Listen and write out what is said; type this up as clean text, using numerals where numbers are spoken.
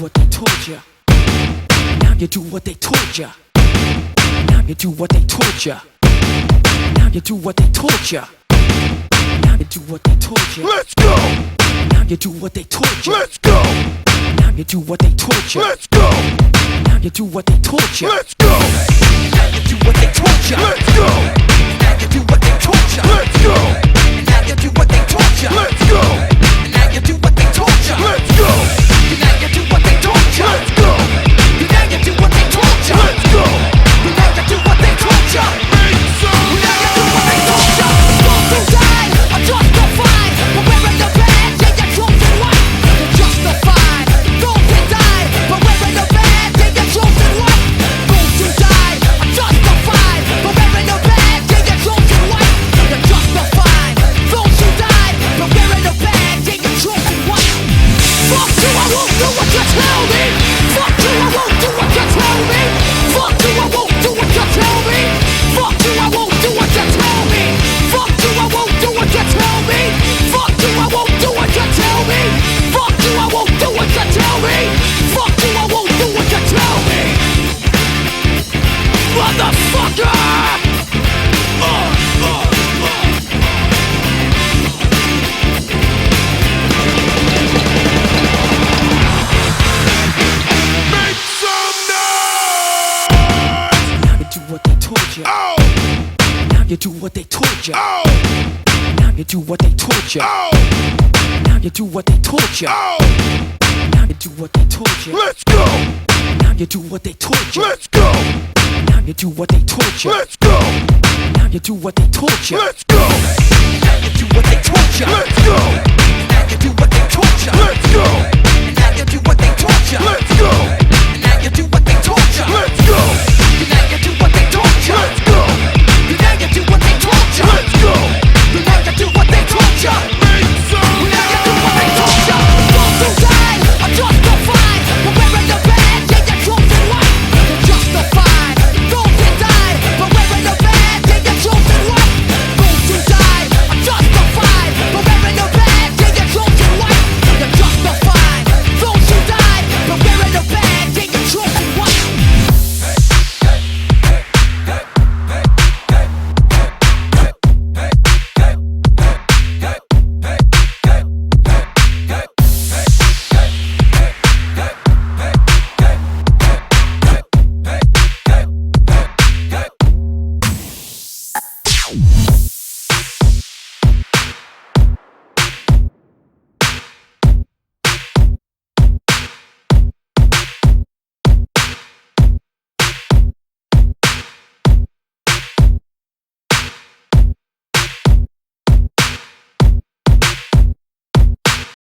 what they told ya. Now you do what they told ya. Now you do what they told ya. Now you do what they told ya. Now you do what they told ya. Let's go. Now you do what they told ya. Let's go. Now you do what they told ya. Let's go. Now you do what they told ya. Let's go. Now you do what they told ya. Let's go. Now you do what they told ya. Let's go. Now you do what they told ya. Let's go. Now you do what they told ya. Let's go. Now you do what they told ya. Let's go. Now you do what they told ya. Let's go. Now you do what they told ya. Make some Now you do what they told ya. Those who died are justified for wearing the badge. Yeah, you're chosen white. You're justified. Those who died for wearing the badge. Yeah, you're chosen white. Those who died are justified for wearing the badge. Yeah, you're chosen white. You're justified. Those who died for wearing the badge. Yeah, you're chosen white. Fuck you, I won't do what you tell me. Fuck you, I won't do what you tell me. Fuck you, I won't do what you tell me. Fuck you, I won't do what you tell me. Fuck you, I won't do what you tell me. Fuck you, I won't do what you tell me. Fuck you, I won't do what you tell me. Fuck you, I won't do what you tell me. Motherfucker! Make some noise. Now you do what they told you. Oh. Now you do what they told you. Oh. Now you do what they told you. Oh. Now you do what they told you. Oh. Now you do what they told you. Let's go. Now you do what they told you. Let's go. Now you do what they told you. Let's go. Now you do what they told you. Let's go.